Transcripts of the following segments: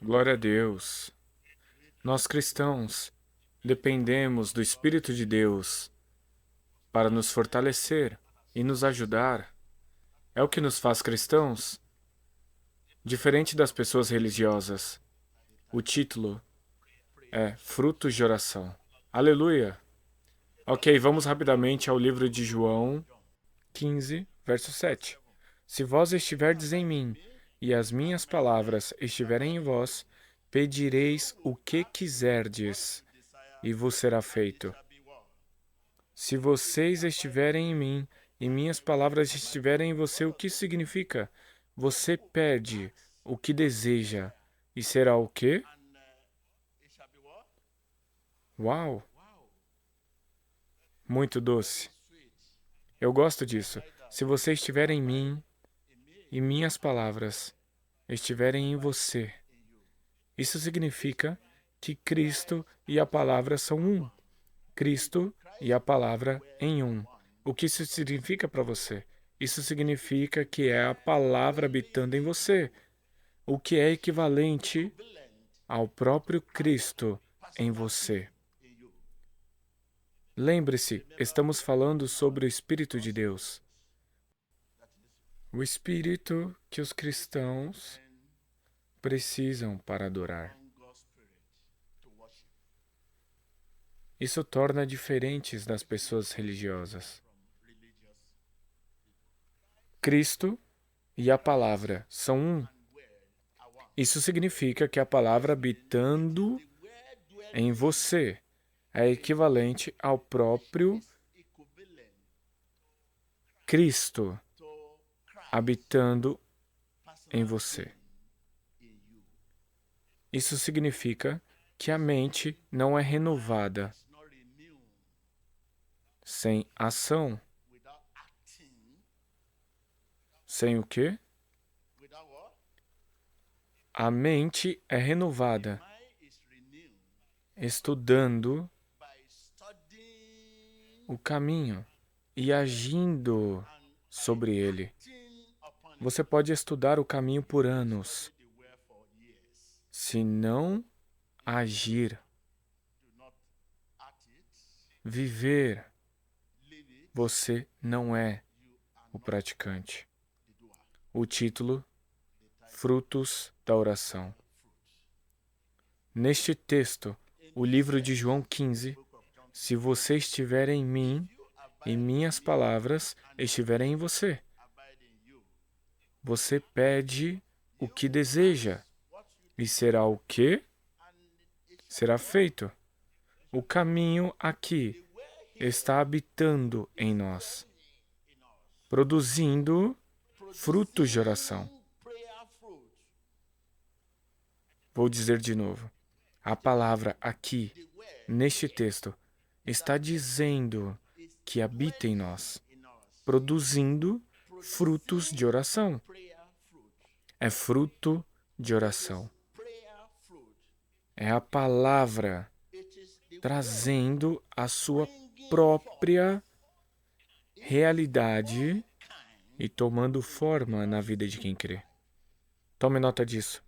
Glória a Deus. Nós cristãos dependemos do Espírito de Deus para nos fortalecer e nos ajudar. É o que nos faz cristãos, diferente das pessoas religiosas. O título é Frutos de Oração. Aleluia! Ok, vamos rapidamente ao livro de João 15, verso 7. Se vós estiverdes em mim e as minhas palavras estiverem em vós, pedireis o que quiserdes e vos será feito. Se vocês estiverem em mim e minhas palavras estiverem em você, o que significa? Você pede o que deseja e será o quê? Uau! Muito doce. Eu gosto disso. Se você estiver em mim e minhas palavras estiverem em você, isso significa que Cristo e a palavra são um. Cristo e a palavra em um. O que isso significa para você? Isso significa que é a palavra habitando em você, o que é equivalente ao próprio Cristo em você. Lembre-se, estamos falando sobre o Espírito de Deus. O Espírito que os cristãos precisam para adorar. Isso torna diferentes das pessoas religiosas. Cristo e a palavra são um. Isso significa que a palavra habitando em você é equivalente ao próprio Cristo habitando em você. Isso significa que a mente não é renovada sem ação. Sem o quê? A mente é renovada estudando o caminho e agindo sobre ele. Você pode estudar o caminho por anos. Se não agir, viver, você não é o praticante. O título: Frutos da Oração. Neste texto, o livro de João 15, se você estiver em mim e minhas palavras estiverem em você, você pede o que deseja e será o quê? Será feito. O caminho aqui está habitando em nós, produzindo frutos de oração. Vou dizer de novo. A palavra aqui, neste texto, está dizendo que habita em nós, produzindo frutos de oração. É fruto de oração. É a palavra trazendo a sua própria realidade e tomando forma na vida de quem crê. Tome nota disso.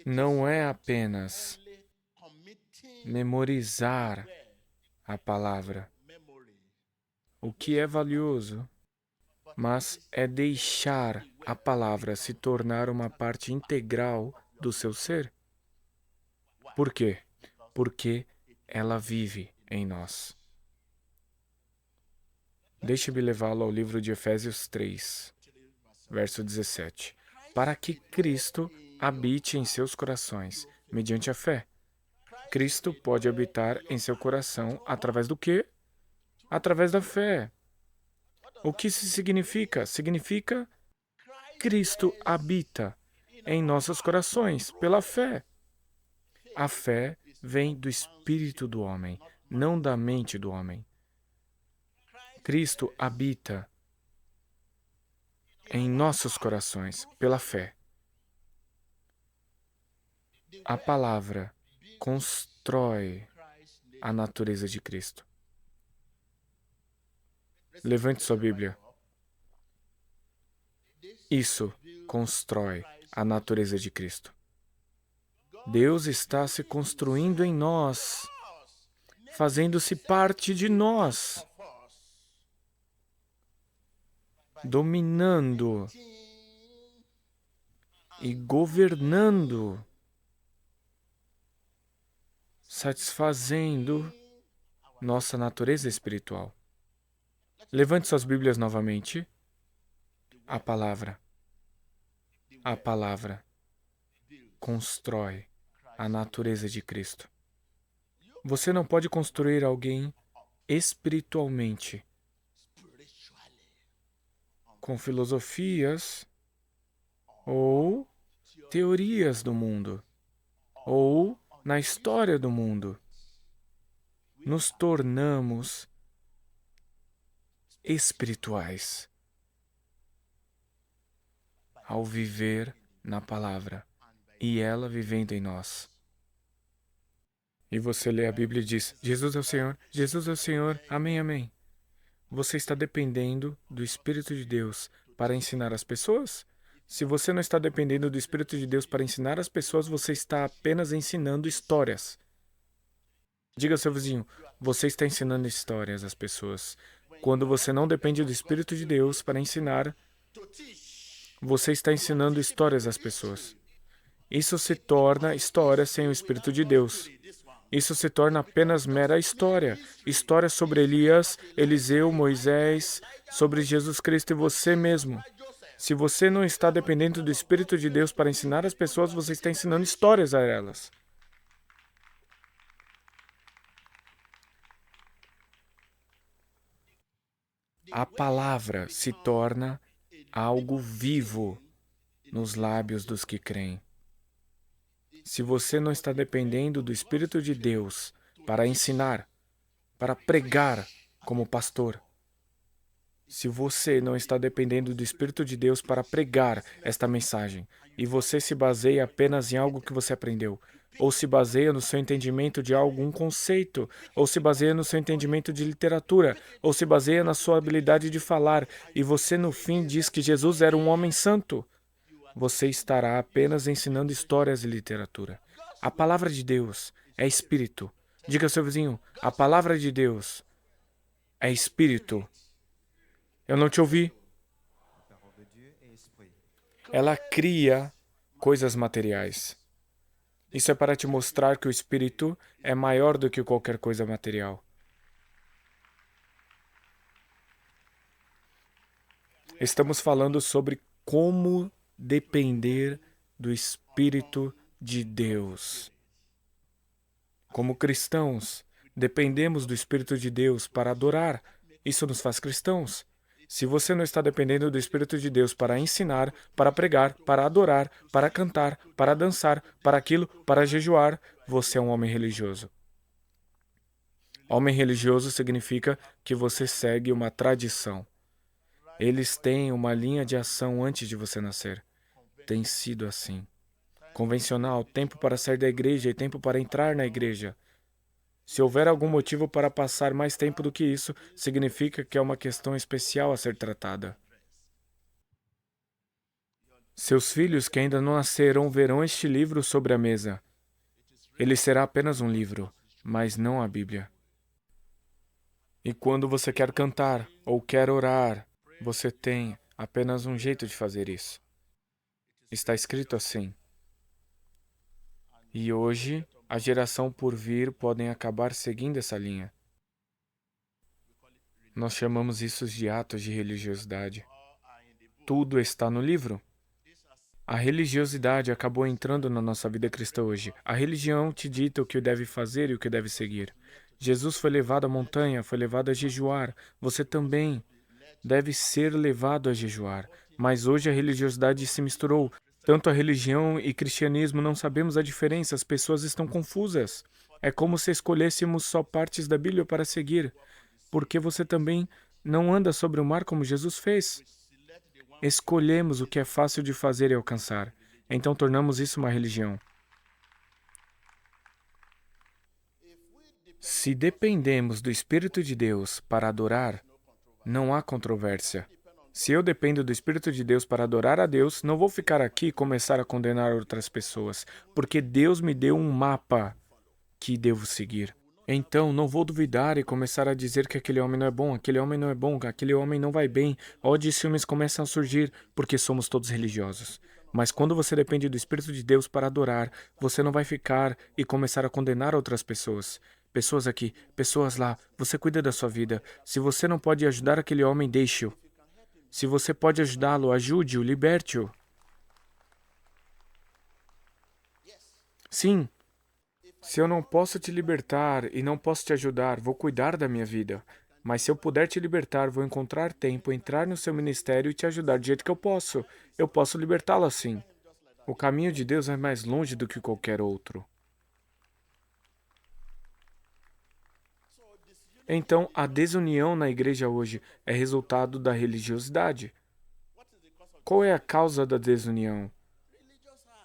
Não é apenas memorizar a palavra, o que é valioso, mas é deixar a palavra se tornar uma parte integral do seu ser. Por quê? Porque ela vive em nós. Deixe-me levá-lo ao livro de Efésios 3, verso 17. Para que Cristo habite em seus corações, mediante a fé. Cristo pode habitar em seu coração através do quê? Através da fé. O que isso significa? Significa Cristo habita em nossos corações pela fé. A fé vem do espírito do homem, não da mente do homem. Cristo habita em nossos corações pela fé. A palavra constrói a natureza de Cristo. Levante sua Bíblia. Isso constrói a natureza de Cristo. Deus está se construindo em nós, fazendo-se parte de nós, dominando e governando, satisfazendo nossa natureza espiritual. Levante suas Bíblias novamente. A palavra constrói a natureza de Cristo. Você não pode construir alguém espiritualmente com filosofias ou teorias do mundo ou na história do mundo. Nos tornamos espirituais ao viver na palavra e ela vivendo em nós. E você lê a Bíblia e diz: Jesus é o Senhor, Jesus é o Senhor, amém, amém. Você está dependendo do Espírito de Deus para ensinar as pessoas? Se você não está dependendo do Espírito de Deus para ensinar as pessoas, você está apenas ensinando histórias. Diga ao seu vizinho: você está ensinando histórias às pessoas. Quando você não depende do Espírito de Deus para ensinar, você está ensinando histórias às pessoas. Isso se torna história sem o Espírito de Deus. Isso se torna apenas mera história. História sobre Elias, Eliseu, Moisés, sobre Jesus Cristo e você mesmo. Se você não está dependendo do Espírito de Deus para ensinar as pessoas, você está ensinando histórias a elas. A palavra se torna algo vivo nos lábios dos que creem. Se você não está dependendo do Espírito de Deus para ensinar, para pregar como pastor, se você não está dependendo do Espírito de Deus para pregar esta mensagem, e você se baseia apenas em algo que você aprendeu, ou se baseia no seu entendimento de algum conceito, ou se baseia no seu entendimento de literatura, ou se baseia na sua habilidade de falar, e você no fim diz que Jesus era um homem santo, você estará apenas ensinando histórias e literatura. A palavra de Deus é espírito. Diga ao seu vizinho: a palavra de Deus é espírito. Eu não te ouvi. Ela cria coisas materiais. Isso é para te mostrar que o espírito é maior do que qualquer coisa material. Estamos falando sobre como depender do Espírito de Deus. Como cristãos, dependemos do Espírito de Deus para adorar. Isso nos faz cristãos. Se você não está dependendo do Espírito de Deus para ensinar, para pregar, para adorar, para cantar, para dançar, para aquilo, para jejuar, você é um homem religioso. Homem religioso significa que você segue uma tradição. Eles têm uma linha de ação antes de você nascer. Tem sido assim. Convencional, tempo para sair da igreja e tempo para entrar na igreja. Se houver algum motivo para passar mais tempo do que isso, significa que é uma questão especial a ser tratada. Seus filhos que ainda não nasceram verão este livro sobre a mesa. Ele será apenas um livro, mas não a Bíblia. E quando você quer cantar ou quer orar, você tem apenas um jeito de fazer isso. Está escrito assim. E hoje, a geração por vir podem acabar seguindo essa linha. Nós chamamos isso de atos de religiosidade. Tudo está no livro. A religiosidade acabou entrando na nossa vida cristã hoje. A religião te dita o que deve fazer e o que deve seguir. Jesus foi levado à montanha, foi levado a jejuar. Você também deve ser levado a jejuar. Mas hoje a religiosidade se misturou. Tanto a religião e cristianismo não sabemos a diferença, as pessoas estão confusas. É como se escolhêssemos só partes da Bíblia para seguir, porque você também não anda sobre o mar como Jesus fez. Escolhemos o que é fácil de fazer e alcançar, então tornamos isso uma religião. Se dependemos do Espírito de Deus para adorar, não há controvérsia. Se eu dependo do Espírito de Deus para adorar a Deus, não vou ficar aqui e começar a condenar outras pessoas, porque Deus me deu um mapa que devo seguir. Então, não vou duvidar e começar a dizer que aquele homem não é bom, aquele homem não é bom, aquele homem não vai bem. Ódio e ciúmes começam a surgir porque somos todos religiosos. Mas quando você depende do Espírito de Deus para adorar, você não vai ficar e começar a condenar outras pessoas. Pessoas aqui, pessoas lá, você cuida da sua vida. Se você não pode ajudar aquele homem, deixe-o. Se você pode ajudá-lo, ajude-o, liberte-o. Sim. Se eu não posso te libertar e não posso te ajudar, vou cuidar da minha vida. Mas se eu puder te libertar, vou encontrar tempo, entrar no seu ministério e te ajudar do jeito que eu posso. Eu posso libertá-lo assim. O caminho de Deus é mais longe do que qualquer outro. Então, a desunião na igreja hoje é resultado da religiosidade. Qual é a causa da desunião?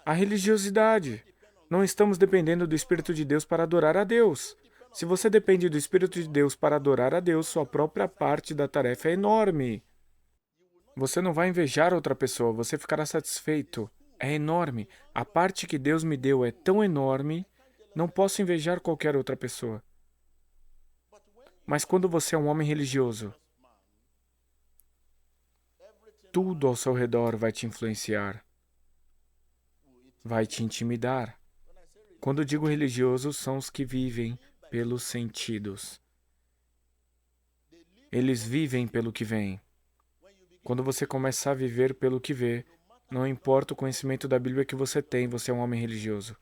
A religiosidade. Não estamos dependendo do Espírito de Deus para adorar a Deus. Se você depende do Espírito de Deus para adorar a Deus, sua própria parte da tarefa é enorme. Você não vai invejar outra pessoa, você ficará satisfeito. É enorme. A parte que Deus me deu é tão enorme, não posso invejar qualquer outra pessoa. Mas quando você é um homem religioso, tudo ao seu redor vai te influenciar, vai te intimidar. Quando digo religiosos, são os que vivem pelos sentidos. Eles vivem pelo que vem. Quando você começar a viver pelo que vê, não importa o conhecimento da Bíblia que você tem, você é um homem religioso.